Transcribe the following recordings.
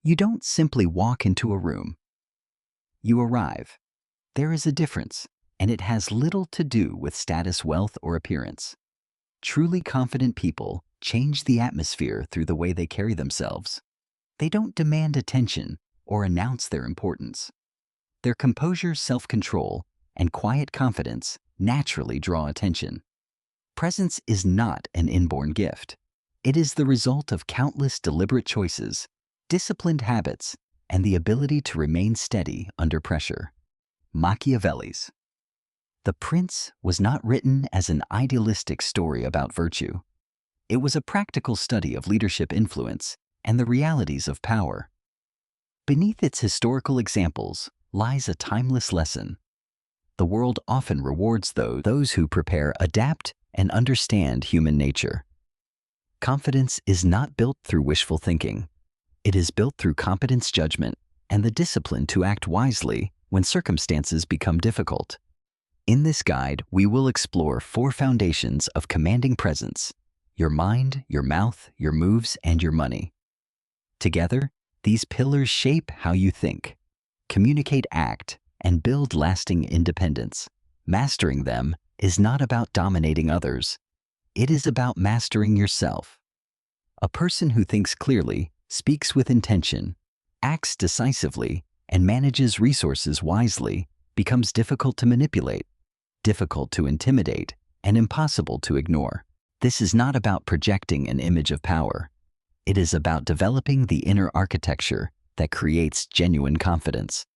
You don't simply walk into a room. You arrive. There is a difference, and it has little to do with status, wealth, or appearance. Truly confident people change the atmosphere through the way they carry themselves. They don't demand attention or announce their importance. Their composure, self-control, and quiet confidence naturally draw attention. Presence is not an inborn gift. It is the result of countless deliberate choices, disciplined habits, and the ability to remain steady under pressure. Machiavelli's The Prince was not written as an idealistic story about virtue. It was a practical study of leadership influence and the realities of power. Beneath its historical examples lies a timeless lesson. The world often rewards those who prepare, adapt, and understand human nature. Confidence is not built through wishful thinking. It is built through competence, judgment, and the discipline to act wisely when circumstances become difficult. In this guide, we will explore 4 foundations of commanding presence: your mind, your mouth, your moves, and your money. Together, these pillars shape how you think, communicate, act, and build lasting independence. Mastering them is not about dominating others. It is about mastering yourself. A person who thinks clearly, speaks with intention, acts decisively, and manages resources wisely becomes difficult to manipulate, difficult to intimidate, and impossible to ignore. This is not about projecting an image of power. It is about developing the inner architecture that creates genuine confidence.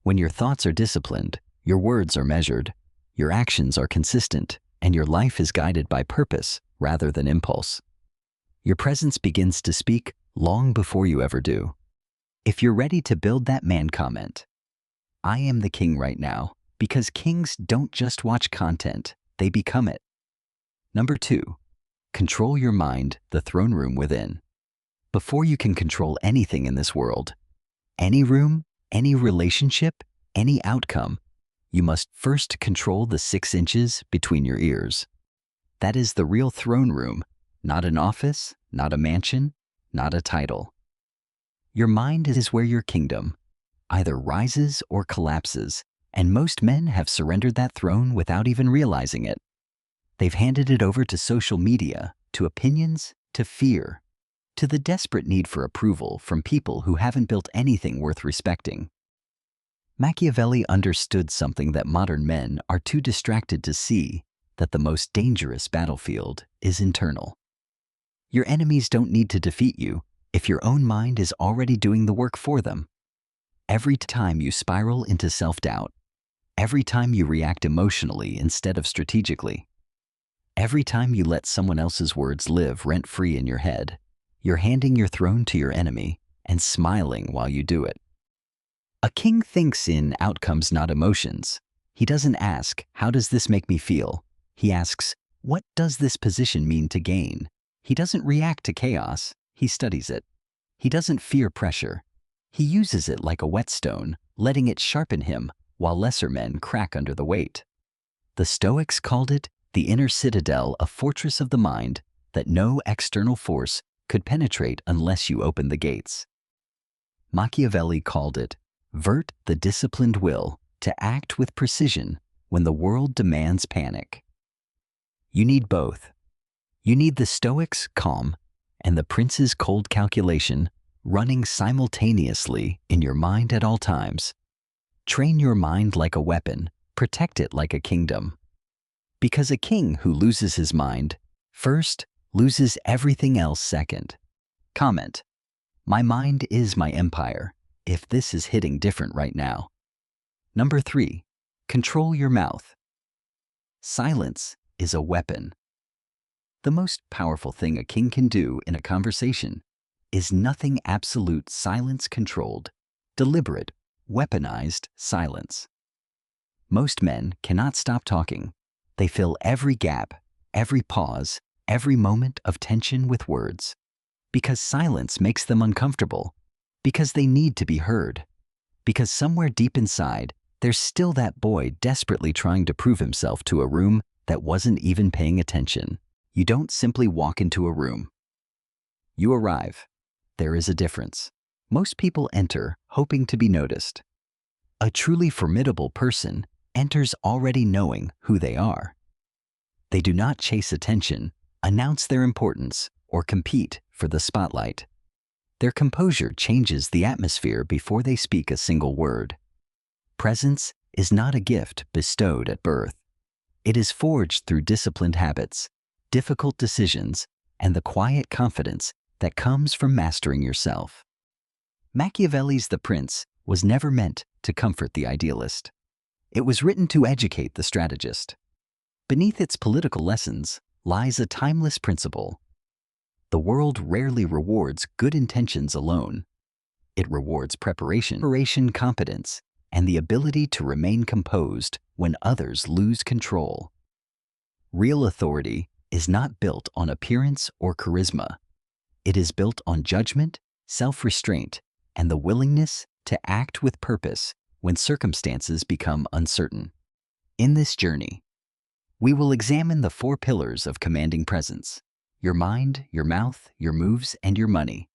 When your thoughts are disciplined, your words are measured, your actions are consistent, and your life is guided by purpose rather than impulse, your presence begins to speak long before you ever do. If you're ready to build that man, comment, "I am the king" right now, because kings don't just watch content, they become it. Number 2, control your mind, the throne room within. Before you can control anything in this world, any room, any relationship, any outcome, you must first control the 6 inches between your ears. That is the real throne room, not an office, not a mansion, not a title. Your mind is where your kingdom either rises or collapses, and most men have surrendered that throne without even realizing it. They've handed it over to social media, to opinions, to fear, to the desperate need for approval from people who haven't built anything worth respecting. Machiavelli understood something that modern men are too distracted to see, that the most dangerous battlefield is internal. Your enemies don't need to defeat you if your own mind is already doing the work for them. Every time you spiral into self-doubt, every time you react emotionally instead of strategically, every time you let someone else's words live rent-free in your head, you're handing your throne to your enemy and smiling while you do it. A king thinks in outcomes, not emotions. He doesn't ask, "How does this make me feel?" He asks, "What does this position mean to gain?" He doesn't react to chaos, he studies it. He doesn't fear pressure. He uses it like a whetstone, letting it sharpen him while lesser men crack under the weight. The Stoics called it the inner citadel, a fortress of the mind that no external force could penetrate unless you open the gates. Machiavelli called it vert, the disciplined will to act with precision when the world demands panic. You need both. You need the Stoics' calm and the Prince's cold calculation running simultaneously in your mind at all times. Train your mind like a weapon, protect it like a kingdom. Because a king who loses his mind first loses everything else second. Comment, "My mind is my empire," if this is hitting different right now. Number 3, control your mouth. Silence is a weapon. The most powerful thing a king can do in a conversation is nothing absolute silence, controlled, deliberate, weaponized silence. Most men cannot stop talking. They fill every gap, every pause, every moment of tension with words. Because silence makes them uncomfortable. Because they need to be heard. Because somewhere deep inside, there's still that boy desperately trying to prove himself to a room that wasn't even paying attention. You don't simply walk into a room. You arrive. There is a difference. Most people enter hoping to be noticed. A truly formidable person enters already knowing who they are. They do not chase attention, announce their importance, or compete for the spotlight. Their composure changes the atmosphere before they speak a single word. Presence is not a gift bestowed at birth. It is forged through disciplined habits, difficult decisions, and the quiet confidence that comes from mastering yourself. Machiavelli's The Prince was never meant to comfort the idealist. It was written to educate the strategist. Beneath its political lessons lies a timeless principle. The world rarely rewards good intentions alone. It rewards preparation, competence, and the ability to remain composed when others lose control. Real authority is not built on appearance or charisma. It is built on judgment, self-restraint, and the willingness to act with purpose when circumstances become uncertain. In this journey, we will examine the 4 pillars of commanding presence: your mind, your mouth, your moves, and your money.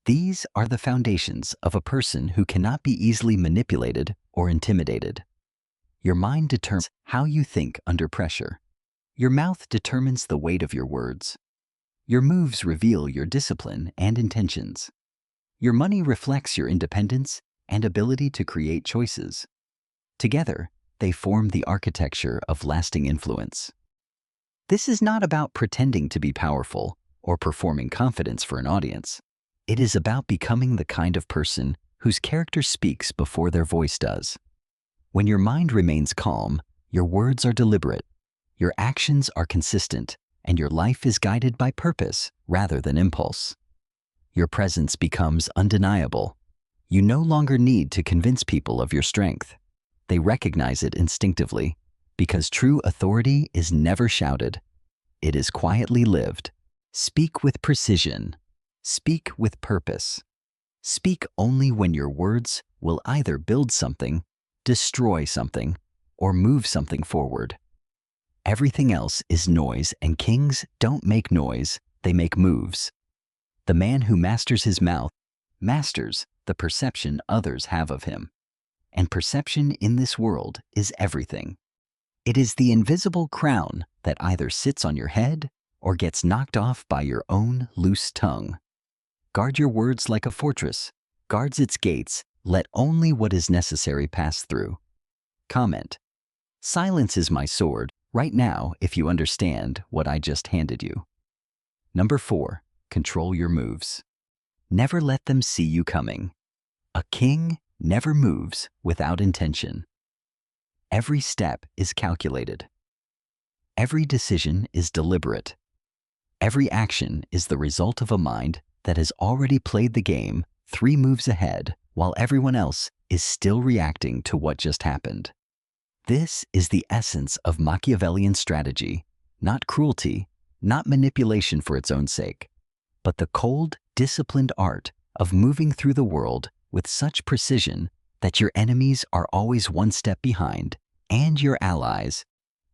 These are the foundations of a person who cannot be easily manipulated or intimidated. Your mind determines how you think under pressure. Your mouth determines the weight of your words. Your moves reveal your discipline and intentions. Your money reflects your independence and ability to create choices. Together, they form the architecture of lasting influence. This is not about pretending to be powerful or performing confidence for an audience. It is about becoming the kind of person whose character speaks before their voice does. When your mind remains calm, your words are deliberate, your actions are consistent, and your life is guided by purpose rather than impulse. Your presence becomes undeniable. You no longer need to convince people of your strength. They recognize it instinctively, because true authority is never shouted. It is quietly lived. Speak with precision. Speak with purpose. Speak only when your words will either build something, destroy something, or move something forward. Everything else is noise, and kings don't make noise, they make moves. The man who masters his mouth masters the perception others have of him. And perception in this world is everything. It is the invisible crown that either sits on your head or gets knocked off by your own loose tongue. Guard your words like a fortress guards its gates. Let only what is necessary pass through. Comment: silence is my sword right now if you understand what I just handed you. Number 4. Control your moves. Never let them see you coming. A king never moves without intention. Every step is calculated. Every decision is deliberate. Every action is the result of a mind that has already played the game 3 moves ahead while everyone else is still reacting to what just happened. This is the essence of Machiavellian strategy, not cruelty, not manipulation for its own sake, but the cold, disciplined art of moving through the world with such precision that your enemies are always one step behind and your allies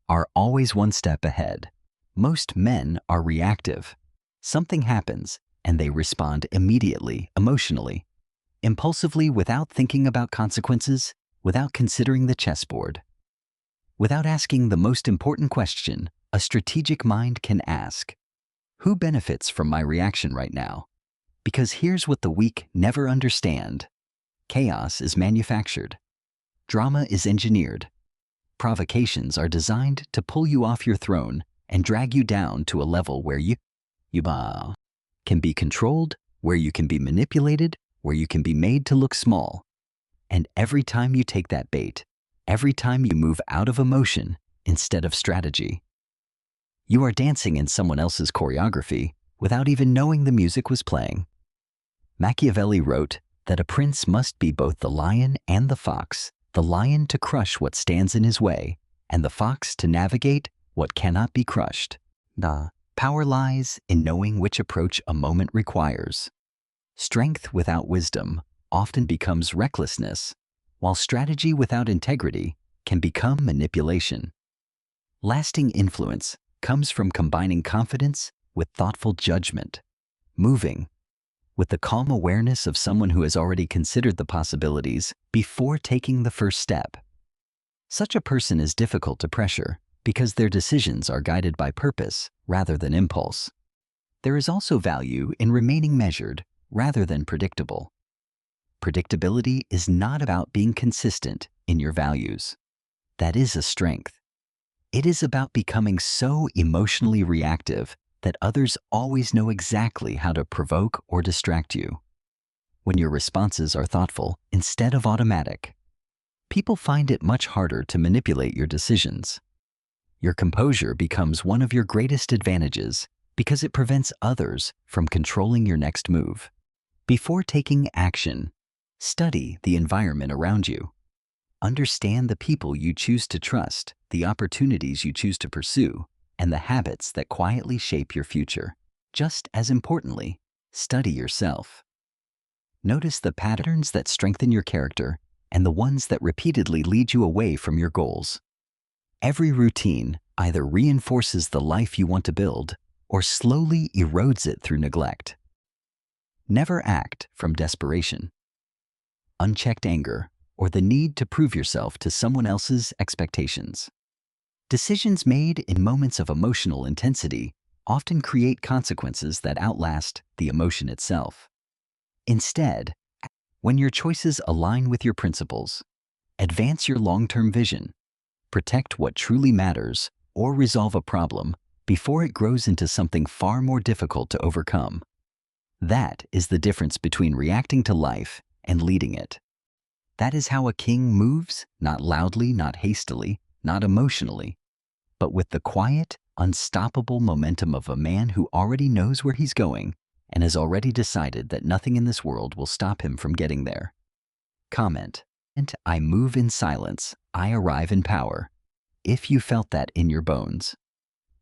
are always one step ahead. Most men are reactive. Something happens and they respond immediately, emotionally, impulsively, without thinking about consequences, without considering the chessboard. Without asking the most important question a strategic mind can ask: who benefits from my reaction right now? Because here's what the weak never understand. Chaos is manufactured. Drama is engineered. Provocations are designed to pull you off your throne and drag you down to a level where you can be controlled, where you can be manipulated, where you can be made to look small. And every time you take that bait, every time you move out of emotion instead of strategy, you are dancing in someone else's choreography without even knowing the music was playing. Machiavelli wrote that a prince must be both the lion and the fox, the lion to crush what stands in his way, and the fox to navigate what cannot be crushed. The power lies in knowing which approach a moment requires. Strength without wisdom often becomes recklessness, while strategy without integrity can become manipulation. Lasting influence comes from combining confidence with thoughtful judgment. Moving with the calm awareness of someone who has already considered the possibilities before taking the first step. Such a person is difficult to pressure because their decisions are guided by purpose rather than impulse. There is also value in remaining measured rather than predictable. Predictability is not about being consistent in your values. That is a strength. It is about becoming so emotionally reactive that others always know exactly how to provoke or distract you. When your responses are thoughtful instead of automatic, people find it much harder to manipulate your decisions. Your composure becomes one of your greatest advantages because it prevents others from controlling your next move. Before taking action, study the environment around you. Understand the people you choose to trust, the opportunities you choose to pursue, and the habits that quietly shape your future. Just as importantly, study yourself. Notice the patterns that strengthen your character and the ones that repeatedly lead you away from your goals. Every routine either reinforces the life you want to build or slowly erodes it through neglect. Never act from desperation, unchecked anger, or the need to prove yourself to someone else's expectations. Decisions made in moments of emotional intensity often create consequences that outlast the emotion itself. Instead, when your choices align with your principles, advance your long-term vision, protect what truly matters, or resolve a problem before it grows into something far more difficult to overcome. That is the difference between reacting to life and leading it. That is how a king moves, not loudly, not hastily, not emotionally, but with the quiet, unstoppable momentum of a man who already knows where he's going and has already decided that nothing in this world will stop him from getting there. Comment. I move in silence, I arrive in power. If you felt that in your bones.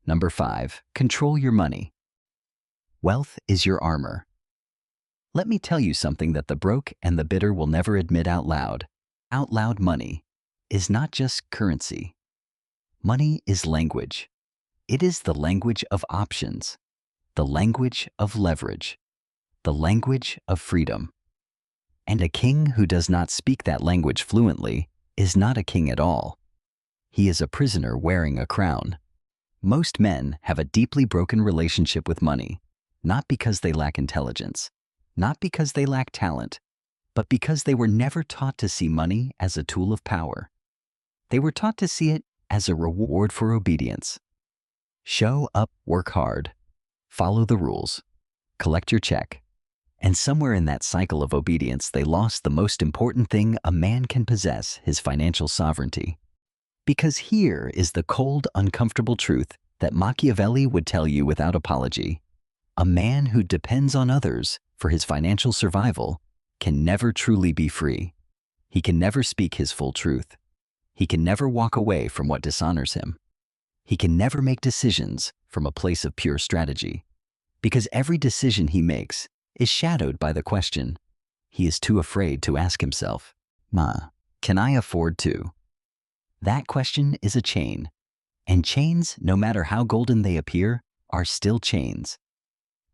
Number 5, control your money. Wealth is your armor. Let me tell you something that the broke and the bitter will never admit out loud. Out loud, money is not just currency. Money is language. It is the language of options, the language of leverage, the language of freedom. And a king who does not speak that language fluently is not a king at all. He is a prisoner wearing a crown. Most men have a deeply broken relationship with money, not because they lack intelligence, not because they lack talent, but because they were never taught to see money as a tool of power. They were taught to see it as a reward for obedience. Show up, work hard, follow the rules, collect your check. And somewhere in that cycle of obedience, they lost the most important thing a man can possess, his financial sovereignty. Because here is the cold, uncomfortable truth that Machiavelli would tell you without apology. A man who depends on others for his financial survival can never truly be free. He can never speak his full truth. He can never walk away from what dishonors him. He can never make decisions from a place of pure strategy. Because every decision he makes is shadowed by the question he is too afraid to ask himself, can I afford to? That question is a chain, and chains, no matter how golden they appear, are still chains.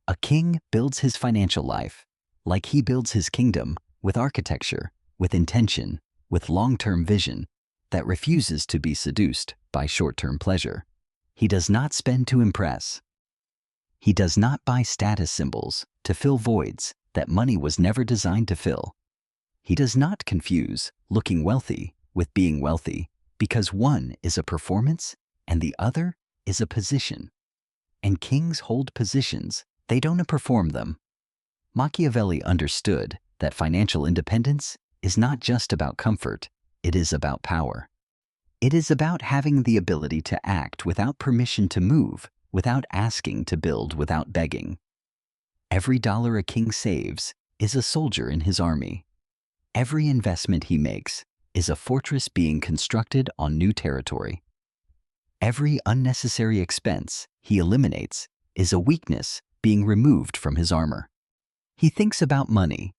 A king builds his financial life like he builds his kingdom, with architecture, with intention, with long-term vision that refuses to be seduced by short-term pleasure. He does not spend to impress. He does not buy status symbols to fill voids that money was never designed to fill. He does not confuse looking wealthy with being wealthy, because one is a performance and the other is a position. And kings hold positions, they don't perform them. Machiavelli understood that financial independence is not just about comfort, it is about power. It is about having the ability to act without permission to move, without asking to build, without begging. Every dollar a king saves is a soldier in his army. Every investment he makes is a fortress being constructed on new territory. Every unnecessary expense he eliminates is a weakness being removed from his armor. He thinks about money,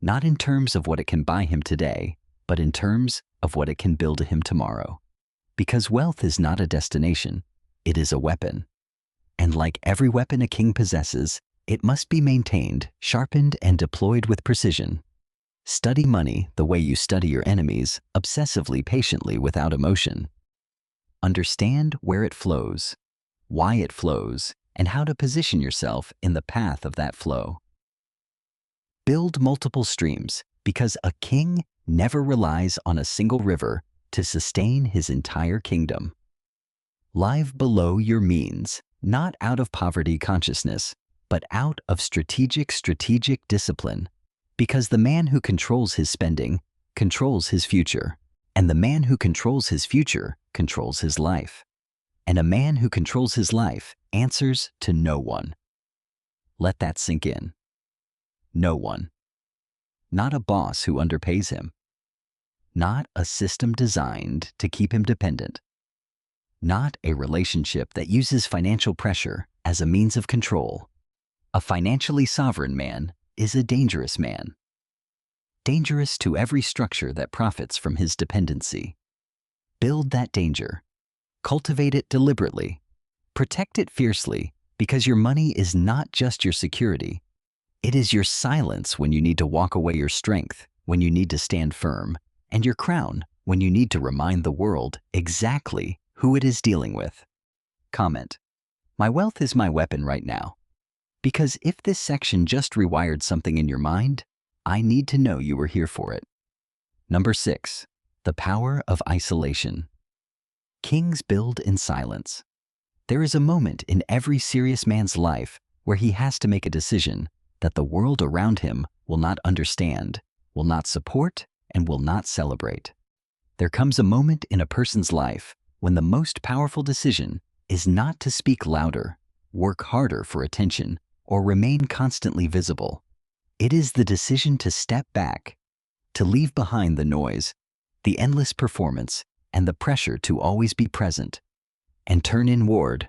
not in terms of what it can buy him today, but in terms of what it can build him tomorrow. Because wealth is not a destination, it is a weapon. And like every weapon a king possesses, It must be maintained, sharpened, and deployed with precision. Study money the way you study your enemies, obsessively, patiently, without emotion. Understand where it flows, why it flows, and how to position yourself in the path of that flow. Build multiple streams, because a king never relies on a single river to sustain his entire kingdom. Live below your means, not out of poverty consciousness, but out of strategic discipline, because the man who controls his spending controls his future, and the man who controls his future controls his life, and a man who controls his life answers to no one. Let that sink in. No one. Not a boss who underpays him. Not a system designed to keep him dependent. Not a relationship that uses financial pressure as a means of control. A financially sovereign man is a dangerous man. Dangerous to every structure that profits from his dependency. Build that danger. Cultivate it deliberately. Protect it fiercely, because your money is not just your security. It is your silence when you need to walk away, your strength when you need to stand firm, and your crown when you need to remind the world exactly who it is dealing with. Comment: my wealth is my weapon right now. Because if this section just rewired something in your mind, I need to know you were here for it. Number 6. The power of isolation. Kings build in silence. There is a moment in every serious man's life where he has to make a decision that the world around him will not understand, will not support, and will not celebrate. There comes a moment in a person's life when the most powerful decision is not to speak louder, work harder for attention, or remain constantly visible. It is the decision to step back, to leave behind the noise, the endless performance, and the pressure to always be present, and turn inward.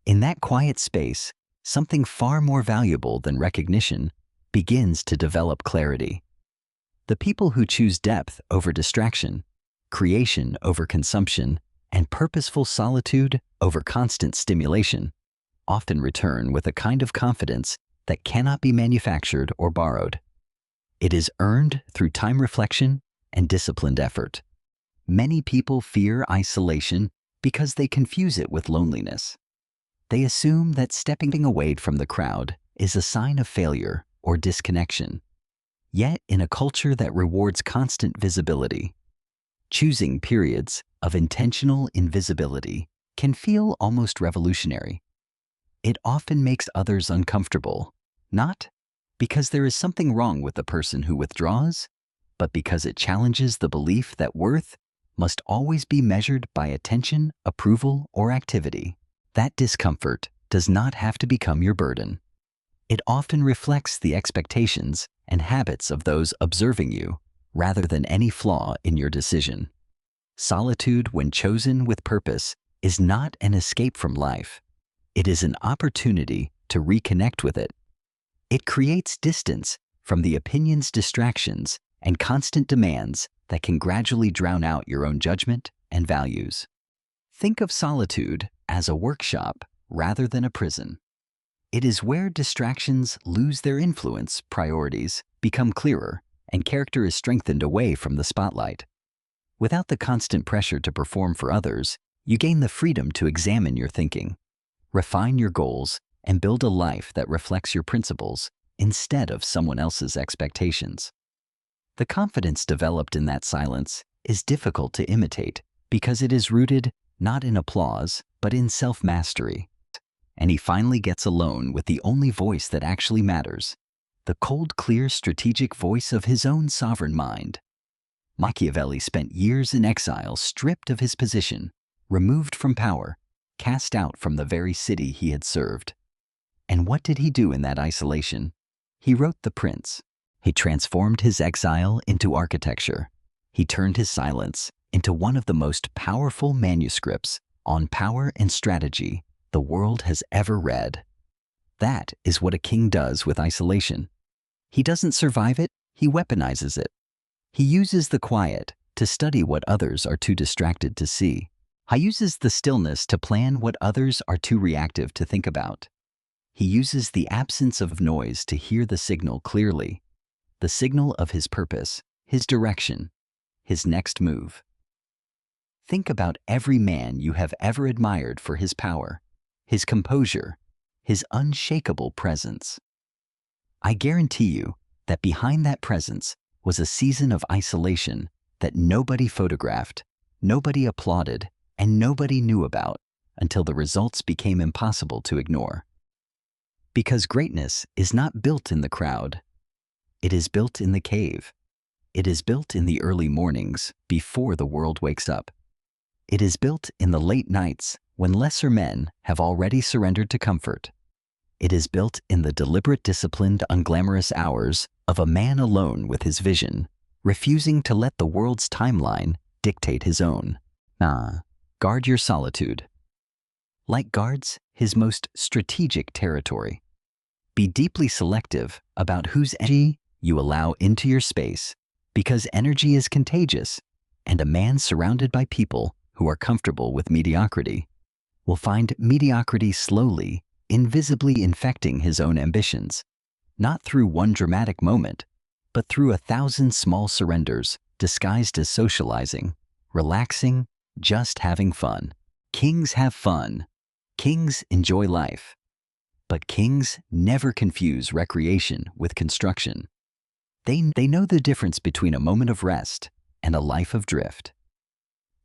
In that quiet space, something far more valuable than recognition begins to develop clarity. The people who choose depth over distraction, creation over consumption, and purposeful solitude over constant stimulation often return with a kind of confidence that cannot be manufactured or borrowed. It is earned through time reflection and disciplined effort. Many people fear isolation because they confuse it with loneliness. They assume that stepping away from the crowd is a sign of failure or disconnection. Yet, in a culture that rewards constant visibility, choosing periods of intentional invisibility can feel almost revolutionary. It often makes others uncomfortable, not because there is something wrong with the person who withdraws, but because it challenges the belief that worth must always be measured by attention, approval, or activity. That discomfort does not have to become your burden. It often reflects the expectations and habits of those observing you, rather than any flaw in your decision. Solitude, when chosen with purpose, is not an escape from life. It is an opportunity to reconnect with it. It creates distance from the opinions, distractions, and constant demands that can gradually drown out your own judgment and values. Think of solitude as a workshop rather than a prison. It is where distractions lose their influence, priorities become clearer, and character is strengthened away from the spotlight. Without the constant pressure to perform for others, you gain the freedom to examine your thinking, refine your goals, and build a life that reflects your principles instead of someone else's expectations. The confidence developed in that silence is difficult to imitate because it is rooted not in applause, but in self-mastery. And he finally gets alone with the only voice that actually matters, the cold, clear, strategic voice of his own sovereign mind. Machiavelli spent years in exile, stripped of his position, removed from power, cast out from the very city he had served. And what did he do in that isolation? He wrote The Prince. He transformed his exile into architecture. He turned his silence into one of the most powerful manuscripts on power and strategy the world has ever read. That is what a king does with isolation. He doesn't survive it, he weaponizes it. He uses the quiet to study what others are too distracted to see. He uses the stillness to plan what others are too reactive to think about. He uses the absence of noise to hear the signal clearly, the signal of his purpose, his direction, his next move. Think about every man you have ever admired for his power, his composure, his unshakable presence. I guarantee you that behind that presence was a season of isolation that nobody photographed, nobody applauded, and nobody knew about until the results became impossible to ignore. Because greatness is not built in the crowd. It is built in the cave. It is built in the early mornings before the world wakes up. It is built in the late nights when lesser men have already surrendered to comfort. It is built in the deliberate, disciplined, unglamorous hours of a man alone with his vision, refusing to let the world's timeline dictate his own. Guard your solitude. Like guards his most strategic territory. Be deeply selective about whose energy you allow into your space, because energy is contagious, and a man surrounded by people who are comfortable with mediocrity will find mediocrity slowly, invisibly infecting his own ambitions, not through one dramatic moment, but through 1,000 small surrenders disguised as socializing, relaxing, just having fun. Kings have fun. Kings enjoy life. But kings never confuse recreation with construction. They know the difference between a moment of rest and a life of drift.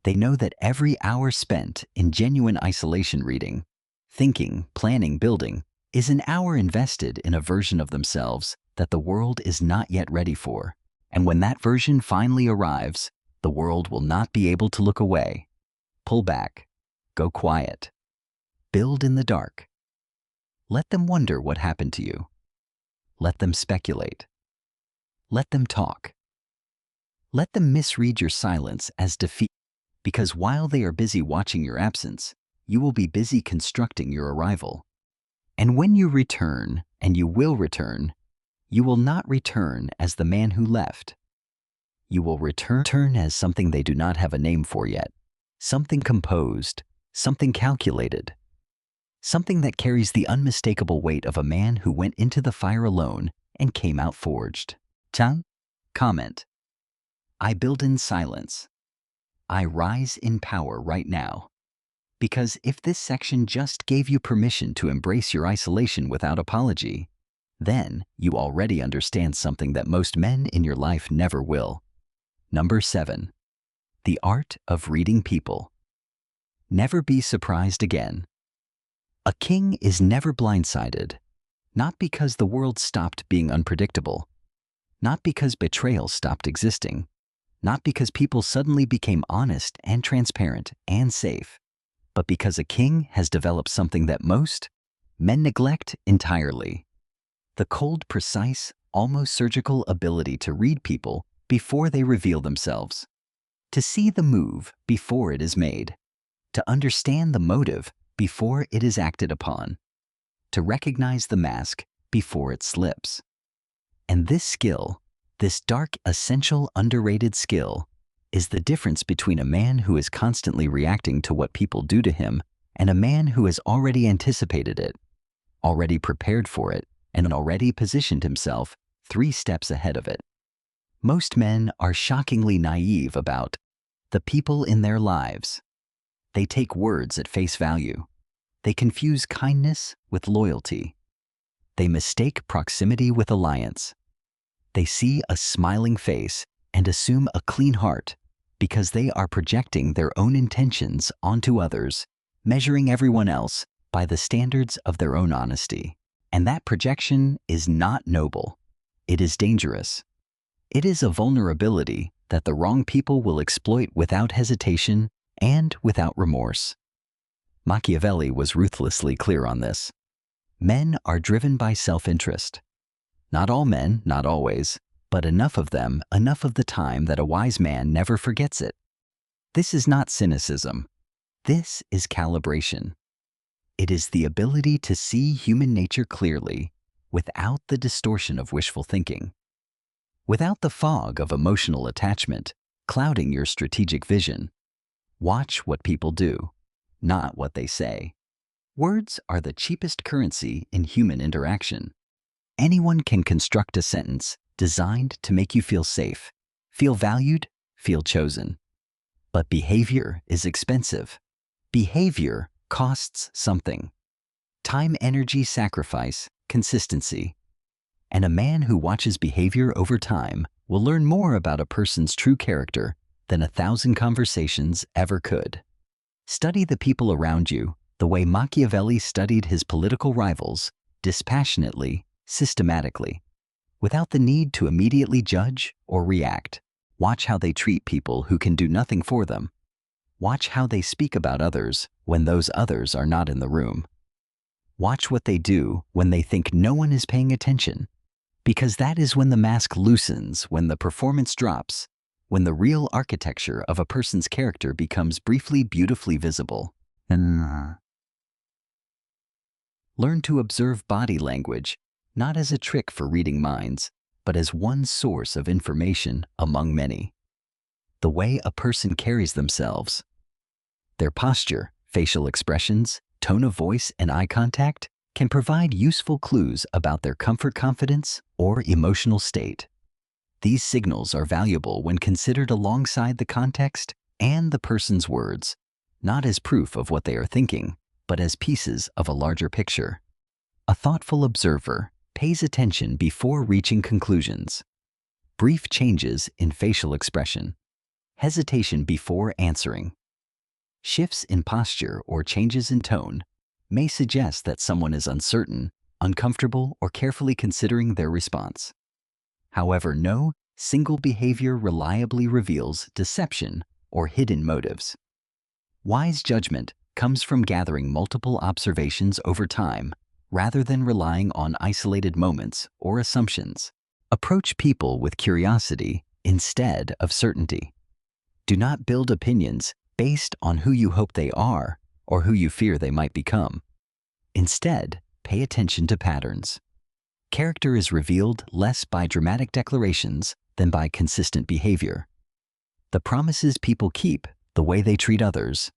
They know that every hour spent in genuine isolation, reading, thinking, planning, building, is an hour invested in a version of themselves that the world is not yet ready for. And when that version finally arrives, the world will not be able to look away. Pull back. Go quiet. Build in the dark. Let them wonder what happened to you. Let them speculate. Let them talk. Let them misread your silence as defeat, because while they are busy watching your absence, you will be busy constructing your arrival. And when you return, and you will return, you will not return as the man who left. You will return as something they do not have a name for yet, something composed, something calculated, something that carries the unmistakable weight of a man who went into the fire alone and came out forged. Comment. I build in silence. I rise in power right now. Because if this section just gave you permission to embrace your isolation without apology, then you already understand something that most men in your life never will. Number 7. The art of reading people. Never be surprised again. A king is never blindsided, not because the world stopped being unpredictable, not because betrayal stopped existing, not because people suddenly became honest and transparent and safe, but because a king has developed something that most men neglect entirely: the cold, precise, almost surgical ability to read people before they reveal themselves, to see the move before it is made, to understand the motive before it is acted upon, to recognize the mask before it slips. And this skill, this dark, essential, underrated skill, is the difference between a man who is constantly reacting to what people do to him and a man who has already anticipated it, already prepared for it, and already positioned himself 3 steps ahead of it. Most men are shockingly naive about the people in their lives. They take words at face value. They confuse kindness with loyalty. They mistake proximity with alliance. They see a smiling face and assume a clean heart because they are projecting their own intentions onto others, measuring everyone else by the standards of their own honesty. And that projection is not noble. It is dangerous. It is a vulnerability that the wrong people will exploit without hesitation and without remorse. Machiavelli was ruthlessly clear on this. Men are driven by self-interest. Not all men, not always, but enough of them, enough of the time that a wise man never forgets it. This is not cynicism. This is calibration. It is the ability to see human nature clearly without the distortion of wishful thinking, without the fog of emotional attachment clouding your strategic vision. Watch what people do, not what they say. Words are the cheapest currency in human interaction. Anyone can construct a sentence designed to make you feel safe, feel valued, feel chosen. But behavior is expensive. Behavior costs something. Time, energy, sacrifice, consistency. And a man who watches behavior over time will learn more about a person's true character than 1,000 conversations ever could. Study the people around you the way Machiavelli studied his political rivals, dispassionately, systematically, without the need to immediately judge or react. Watch how they treat people who can do nothing for them. Watch how they speak about others when those others are not in the room. Watch what they do when they think no one is paying attention, because that is when the mask loosens, when the performance drops, when the real architecture of a person's character becomes briefly beautifully visible. Learn to observe body language, not as a trick for reading minds, but as one source of information among many. The way a person carries themselves, their posture, facial expressions, tone of voice, and eye contact can provide useful clues about their comfort, confidence, or emotional state. These signals are valuable when considered alongside the context and the person's words, not as proof of what they are thinking, but as pieces of a larger picture. A thoughtful observer pays attention before reaching conclusions. Brief changes in facial expression, hesitation before answering, shifts in posture or changes in tone may suggest that someone is uncertain, uncomfortable, or carefully considering their response. However, no single behavior reliably reveals deception or hidden motives. Wise judgment comes from gathering multiple observations over time rather than relying on isolated moments or assumptions. Approach people with curiosity instead of certainty. Do not build opinions based on who you hope they are or who you fear they might become. Instead, pay attention to patterns. Character is revealed less by dramatic declarations than by consistent behavior. The promises people keep, the way they treat others.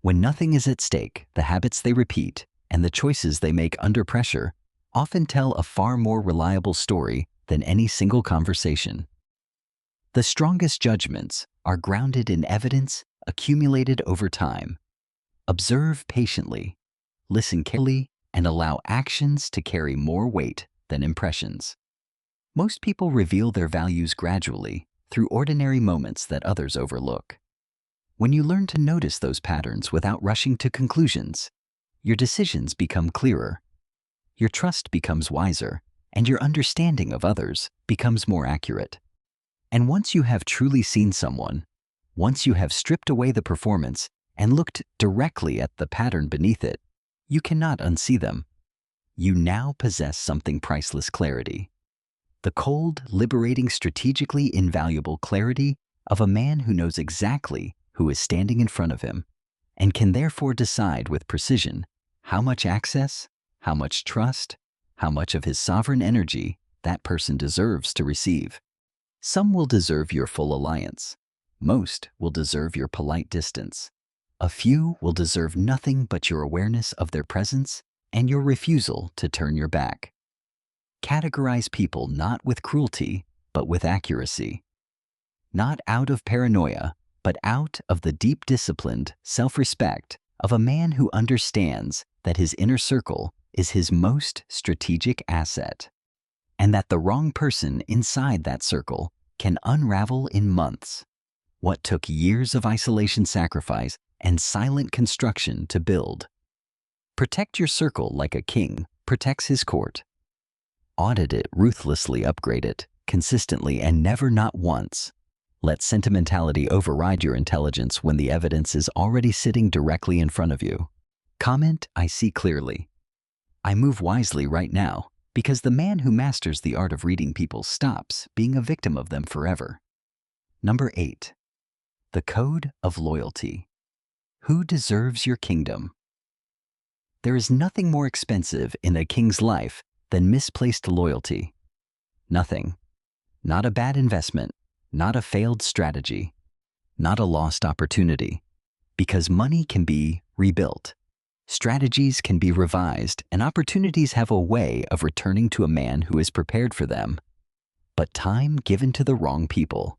When nothing is at stake, the habits they repeat and the choices they make under pressure often tell a far more reliable story than any single conversation. The strongest judgments are grounded in evidence accumulated over time. Observe patiently, listen carefully, and allow actions to carry more weight than impressions. Most people reveal their values gradually through ordinary moments that others overlook. When you learn to notice those patterns without rushing to conclusions, your decisions become clearer, your trust becomes wiser, and your understanding of others becomes more accurate. And once you have truly seen someone, once you have stripped away the performance and looked directly at the pattern beneath it, you cannot unsee them. You now possess something priceless: clarity. The cold, liberating, strategically invaluable clarity of a man who knows exactly who is standing in front of him and can therefore decide with precision how much access, how much trust, how much of his sovereign energy that person deserves to receive. Some will deserve your full alliance. Most will deserve your polite distance. A few will deserve nothing but your awareness of their presence and your refusal to turn your back. Categorize people not with cruelty, but with accuracy. Not out of paranoia, but out of the deep disciplined self-respect of a man who understands that his inner circle is his most strategic asset, and that the wrong person inside that circle can unravel in months what took years of isolation, sacrifice, and silent construction to build. Protect your circle like a king protects his court. Audit it, ruthlessly upgrade it, consistently, and never not once. Let sentimentality override your intelligence when the evidence is already sitting directly in front of you. Comment, I see clearly. I move wisely right now, because the man who masters the art of reading people stops being a victim of them forever. Number 8. The Code of Loyalty. Who deserves your kingdom? There is nothing more expensive in a king's life than misplaced loyalty. Nothing. Not a bad investment, not a failed strategy, not a lost opportunity, because money can be rebuilt. Strategies can be revised, and opportunities have a way of returning to a man who is prepared for them. But time given to the wrong people,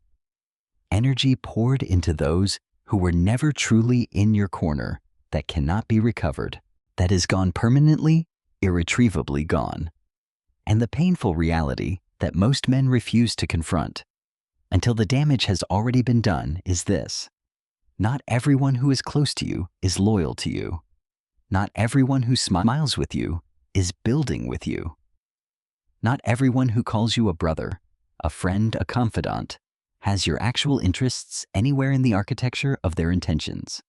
energy poured into those who were never truly in your corner, that cannot be recovered, that is gone permanently, irretrievably gone. And the painful reality that most men refuse to confront until the damage has already been done is this: not everyone who is close to you is loyal to you. Not everyone who smiles with you is building with you. Not everyone who calls you a brother, a friend, a confidant, has your actual interests anywhere in the architecture of their intentions.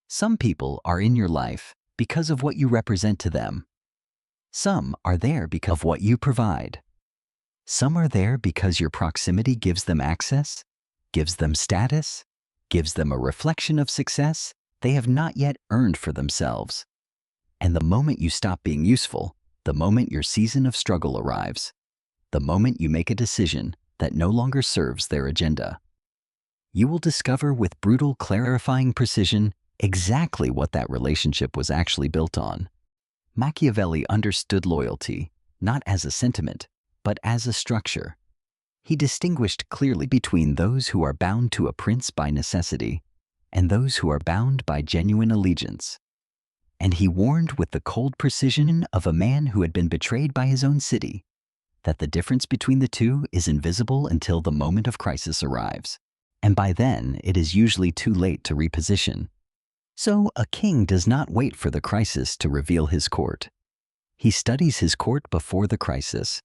Some people are in your life because of what you represent to them. Some are there because of what you provide. Some are there because your proximity gives them access, gives them status, gives them a reflection of success they have not yet earned for themselves. And the moment you stop being useful, the moment your season of struggle arrives, the moment you make a decision that no longer serves their agenda, you will discover with brutal, clarifying precision exactly what that relationship was actually built on. Machiavelli understood loyalty not as a sentiment, but as a structure. He distinguished clearly between those who are bound to a prince by necessity and those who are bound by genuine allegiance. And he warned with the cold precision of a man who had been betrayed by his own city that the difference between the two is invisible until the moment of crisis arrives, and by then it is usually too late to reposition. So a king does not wait for the crisis to reveal his court. He studies his court before the crisis.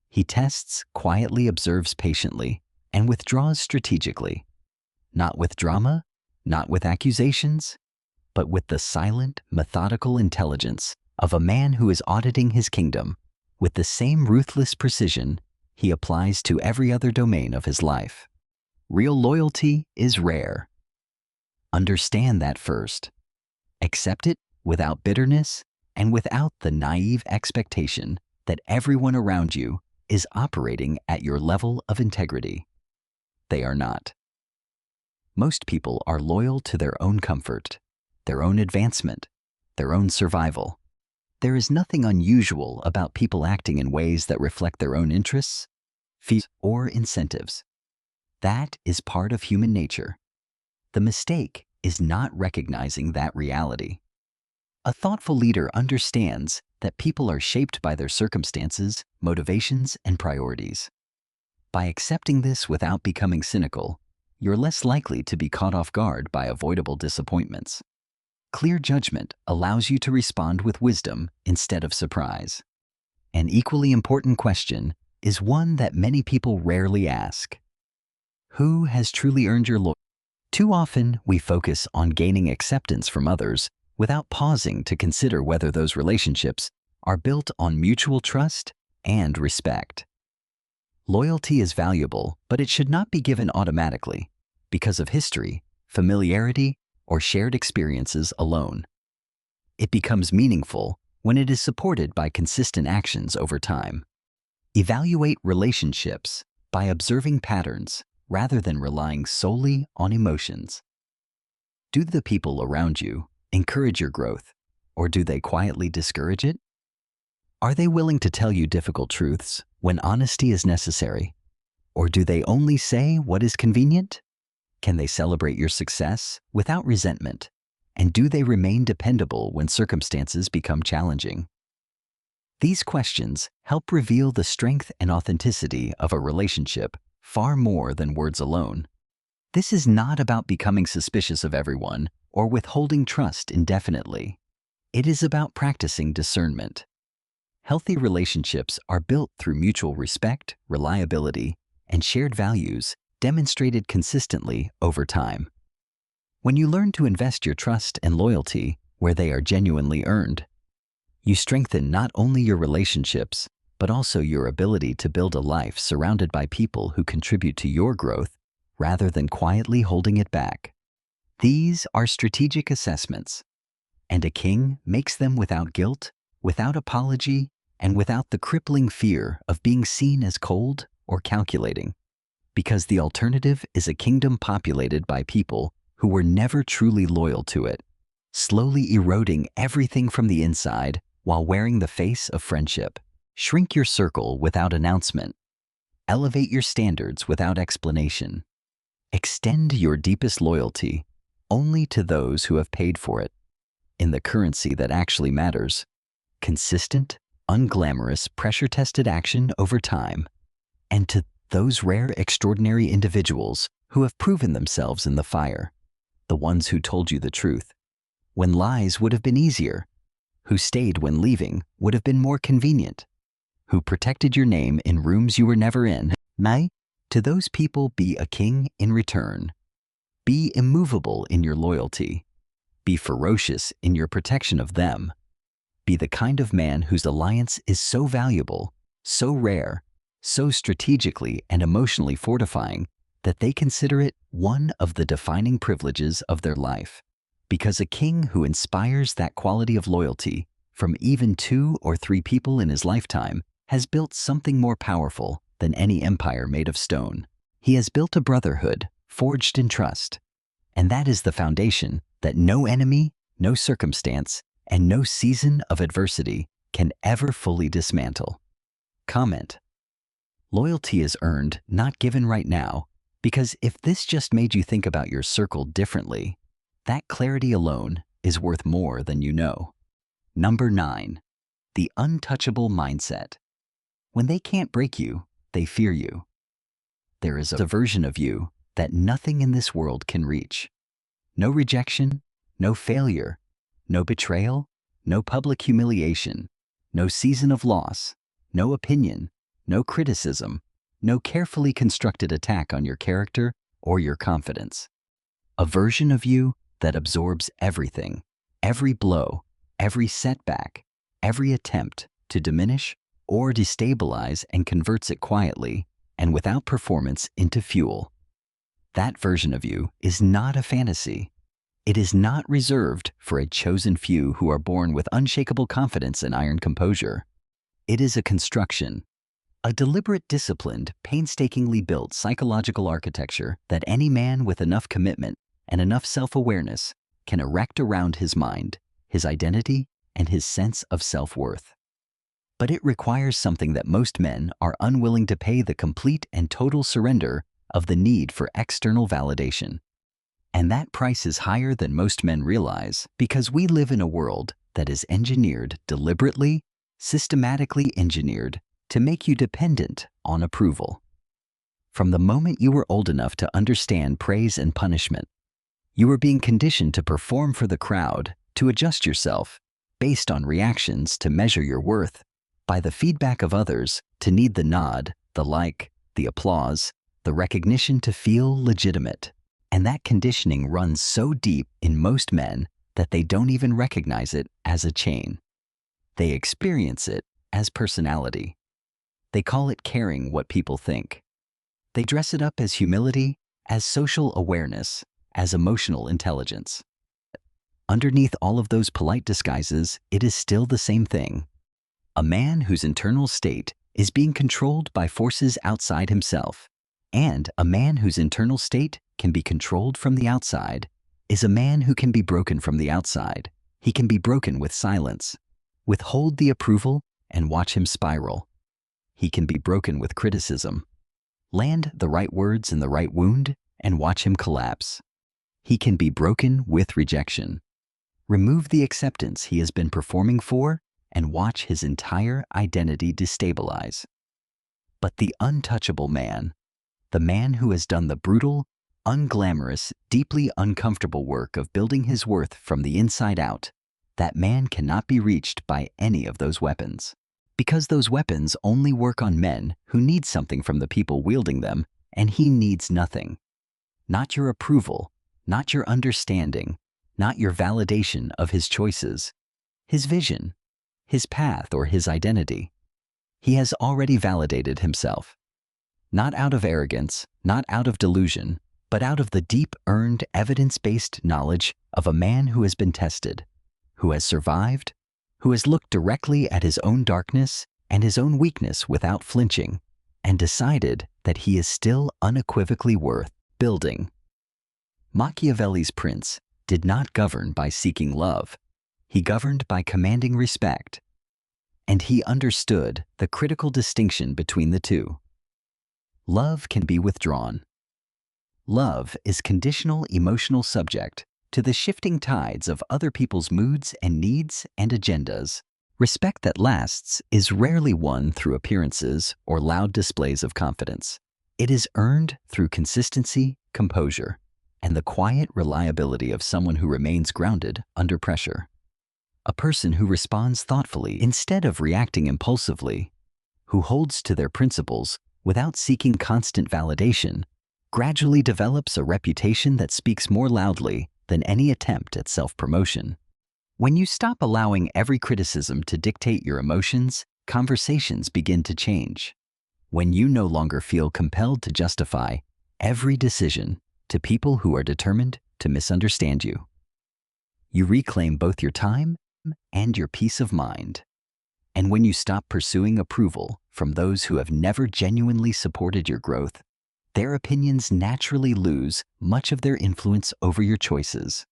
He tests, quietly observes patiently, and withdraws strategically. Not with drama, not with accusations, but with the silent, methodical intelligence of a man who is auditing his kingdom with the same ruthless precision he applies to every other domain of his life. Real loyalty is rare. Understand that first. Accept it without bitterness and without the naive expectation that everyone around you is operating at your level of integrity. They are not. Most people are loyal to their own comfort, their own advancement, their own survival. There is nothing unusual about people acting in ways that reflect their own interests, fears, or incentives. That is part of human nature. The mistake is not recognizing that reality. A thoughtful leader understands that people are shaped by their circumstances, motivations, and priorities. By accepting this without becoming cynical, you're less likely to be caught off guard by avoidable disappointments. Clear judgment allows you to respond with wisdom instead of surprise. An equally important question is one that many people rarely ask. Who has truly earned your loyalty? Too often, we focus on gaining acceptance from others without pausing to consider whether those relationships are built on mutual trust and respect. Loyalty is valuable, but it should not be given automatically because of history, familiarity, or shared experiences alone. It becomes meaningful when it is supported by consistent actions over time. Evaluate relationships by observing patterns rather than relying solely on emotions. Do the people around you encourage your growth, or do they quietly discourage it? Are they willing to tell you difficult truths when honesty is necessary, or do they only say what is convenient? Can they celebrate your success without resentment, and do they remain dependable when circumstances become challenging? These questions help reveal the strength and authenticity of a relationship far more than words alone. This is not about becoming suspicious of everyone or withholding trust indefinitely. It is about practicing discernment. Healthy relationships are built through mutual respect, reliability, and shared values demonstrated consistently over time. When you learn to invest your trust and loyalty where they are genuinely earned, you strengthen not only your relationships, but also your ability to build a life surrounded by people who contribute to your growth rather than quietly holding it back. These are strategic assessments, and a king makes them without guilt, without apology, and without the crippling fear of being seen as cold or calculating, because the alternative is a kingdom populated by people who were never truly loyal to it. slowly eroding everything from the inside while wearing the face of friendship. Shrink your circle without announcement. Elevate your standards without explanation. Extend your deepest loyalty only to those who have paid for it, in the currency that actually matters. Consistent, unglamorous, pressure-tested action over time. And to those rare, extraordinary individuals who have proven themselves in the fire. The ones who told you the truth when lies would have been easier, who stayed when leaving would have been more convenient, who protected your name in rooms you were never in. May, to those people be a king in return. Be immovable in your loyalty. Be ferocious in your protection of them. Be the kind of man whose alliance is so valuable, so rare, so strategically and emotionally fortifying that they consider it one of the defining privileges of their life. Because a king who inspires that quality of loyalty from even 2 or 3 people in his lifetime has built something more powerful than any empire made of stone. He has built a brotherhood forged in trust. And that is the foundation that no enemy, no circumstance, and no season of adversity can ever fully dismantle. Comment. Loyalty is earned, not given right now, because if this just made you think about your circle differently, that clarity alone is worth more than you know. Number 9. The untouchable mindset. When they can't break you, they fear you. There is a version of you that nothing in this world can reach. No rejection, no failure, no betrayal, no public humiliation, no season of loss, no opinion, no criticism, no carefully constructed attack on your character or your confidence. A version of you that absorbs everything, every blow, every setback, every attempt to diminish or destabilize, and converts it quietly and without performance into fuel. That version of you is not a fantasy. It is not reserved for a chosen few who are born with unshakable confidence and iron composure. It is a construction, a deliberate, disciplined, painstakingly built psychological architecture that any man with enough commitment and enough self-awareness can erect around his mind, his identity, and his sense of self-worth. But it requires something that most men are unwilling to pay: the complete and total surrender of the need for external validation. And that price is higher than most men realize, because we live in a world that is engineered deliberately, systematically engineered to make you dependent on approval. From the moment you were old enough to understand praise and punishment, you were being conditioned to perform for the crowd, to adjust yourself based on reactions, to measure your worth by the feedback of others, to need the nod, the like, the applause, the recognition to feel legitimate. And that conditioning runs so deep in most men that they don't even recognize it as a chain. They experience it as personality. They call it caring what people think. They dress it up as humility, as social awareness, as emotional intelligence. Underneath all of those polite disguises, it is still the same thing. A man whose internal state is being controlled by forces outside himself, and a man whose internal state can be controlled from the outside, is a man who can be broken from the outside. He can be broken with silence. Withhold the approval and watch him spiral. He can be broken with criticism. Land the right words in the right wound and watch him collapse. He can be broken with rejection. Remove the acceptance he has been performing for and watch his entire identity destabilize. But the untouchable man, the man who has done the brutal, unglamorous, deeply uncomfortable work of building his worth from the inside out, that man cannot be reached by any of those weapons. Because those weapons only work on men who need something from the people wielding them, and he needs nothing. Not your approval, not your understanding, not your validation of his choices, his vision, his path, or his identity. He has already validated himself. Not out of arrogance, not out of delusion, but out of the deep, earned, evidence-based knowledge of a man who has been tested, who has survived, who has looked directly at his own darkness and his own weakness without flinching, and decided that he is still unequivocally worth building. Machiavelli's prince did not govern by seeking love. He governed by commanding respect. And he understood the critical distinction between the two. Love can be withdrawn. Love is conditional emotional subject to the shifting tides of other people's moods and needs and agendas. Respect that lasts is rarely won through appearances or loud displays of confidence. It is earned through consistency, composure, and the quiet reliability of someone who remains grounded under pressure. A person who responds thoughtfully instead of reacting impulsively, who holds to their principles without seeking constant validation, gradually develops a reputation that speaks more loudly than any attempt at self-promotion. When you stop allowing every criticism to dictate your emotions, conversations begin to change. When you no longer feel compelled to justify every decision to people who are determined to misunderstand you, you reclaim both your time and your peace of mind. And when you stop pursuing approval from those who have never genuinely supported your growth, their opinions naturally lose much of their influence over your choices.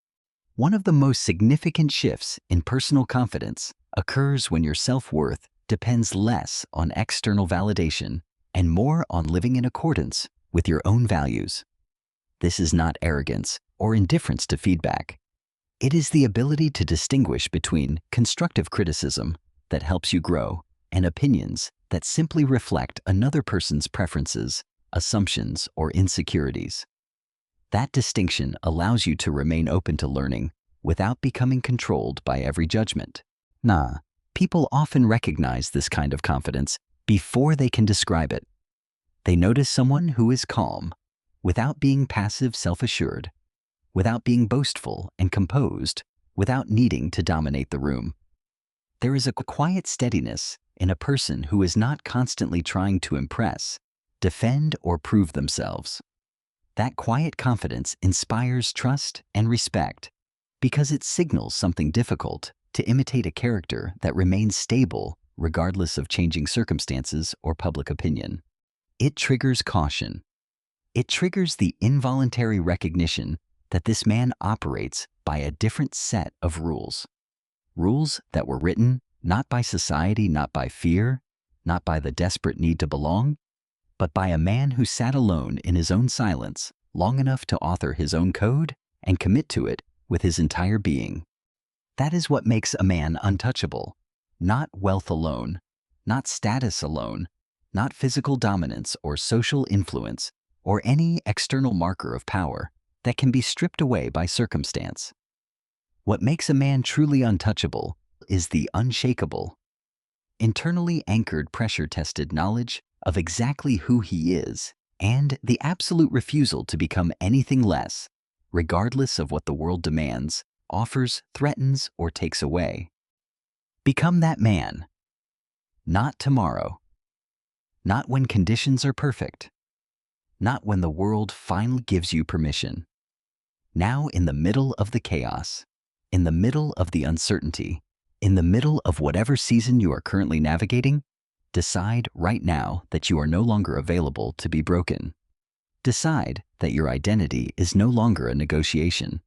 One of the most significant shifts in personal confidence occurs when your self-worth depends less on external validation and more on living in accordance with your own values. This is not arrogance or indifference to feedback. It is the ability to distinguish between constructive criticism that helps you grow and opinions that simply reflect another person's preferences, assumptions, or insecurities. That distinction allows you to remain open to learning without becoming controlled by every judgment. People often recognize this kind of confidence before they can describe it. They notice someone who is calm, without being passive, self-assured, without being boastful and composed, without needing to dominate the room. There is a quiet steadiness in a person who is not constantly trying to impress, defend, or prove themselves. That quiet confidence inspires trust and respect because it signals something difficult to imitate a character that remains stable regardless of changing circumstances or public opinion. It triggers caution. It triggers the involuntary recognition that this man operates by a different set of rules. Rules that were written not by society, not by fear, not by the desperate need to belong, but by a man who sat alone in his own silence long enough to author his own code and commit to it with his entire being. That is what makes a man untouchable. Not wealth alone, not status alone, not physical dominance or social influence, or any external marker of power that can be stripped away by circumstance. What makes a man truly untouchable is the unshakable, internally anchored, pressure-tested knowledge of exactly who he is and the absolute refusal to become anything less, regardless of what the world demands, offers, threatens, or takes away. Become that man. Not tomorrow. Not when conditions are perfect. Not when the world finally gives you permission. Now, in the middle of the chaos, in the middle of the uncertainty, in the middle of whatever season you are currently navigating, decide right now that you are no longer available to be broken. Decide that your identity is no longer a negotiation.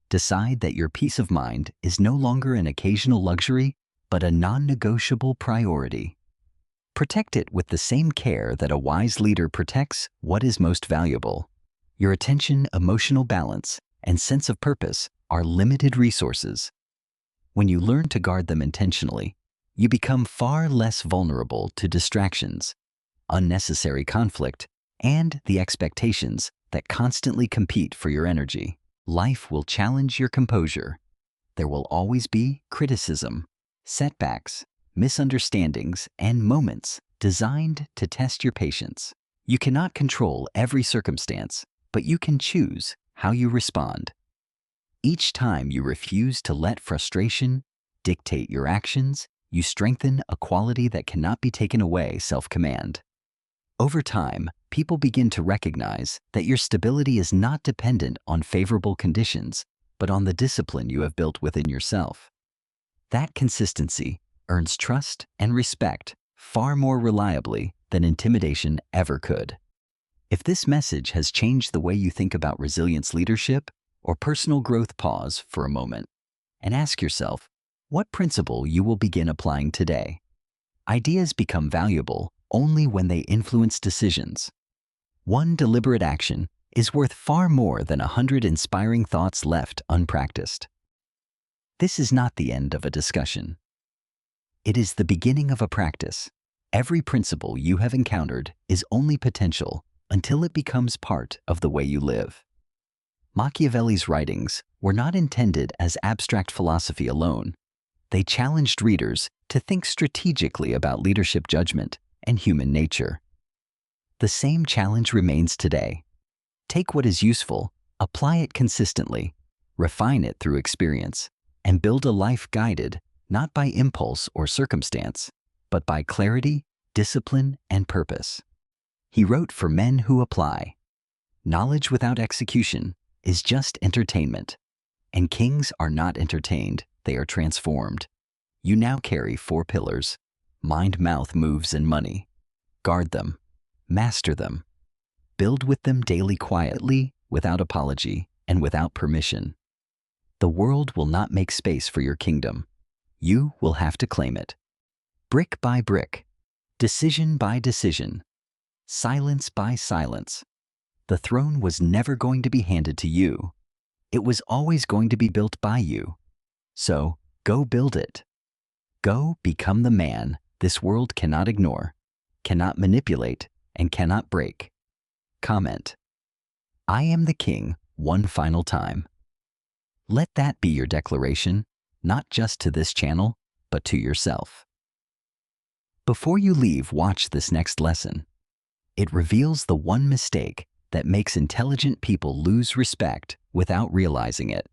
Decide that your peace of mind is no longer an occasional luxury, but a non-negotiable priority. Protect it with the same care that a wise leader protects what is most valuable. Your attention, emotional balance, and sense of purpose are limited resources. When you learn to guard them intentionally, you become far less vulnerable to distractions, unnecessary conflict, and the expectations that constantly compete for your energy. Life will challenge your composure. There will always be criticism, setbacks, misunderstandings, and moments designed to test your patience. You cannot control every circumstance, but you can choose how you respond. Each time you refuse to let frustration dictate your actions, you strengthen a quality that cannot be taken away: self-command. Over time, people begin to recognize that your stability is not dependent on favorable conditions, but on the discipline you have built within yourself. That consistency earns trust and respect far more reliably than intimidation ever could. If this message has changed the way you think about resilience leadership, or personal growth, pause for a moment and ask yourself what principle you will begin applying today. Ideas become valuable only when they influence decisions. One deliberate action is worth far more than 100 inspiring thoughts left unpracticed. This is not the end of a discussion. It is the beginning of a practice. Every principle you have encountered is only potential until it becomes part of the way you live. Machiavelli's writings were not intended as abstract philosophy alone. They challenged readers to think strategically about leadership, judgment, and human nature. The same challenge remains today. Take what is useful, apply it consistently, refine it through experience, and build a life guided not by impulse or circumstance, but by clarity, discipline, and purpose. He wrote for men who apply. Knowledge without execution is just entertainment, and kings are not entertained, they are transformed. You now carry 4 pillars: mind, mouth, moves, and money. Guard them, master them, build with them daily, quietly, without apology, and without permission. The world will not make space for your kingdom. You will have to claim it. Brick by brick, decision by decision, silence by silence. The throne was never going to be handed to you. It was always going to be built by you. So, go build it. Go become the man this world cannot ignore, cannot manipulate, and cannot break. Comment: I am the king one final time. Let that be your declaration, not just to this channel, but to yourself. Before you leave, watch this next lesson. It reveals the one mistake that makes intelligent people lose respect without realizing it.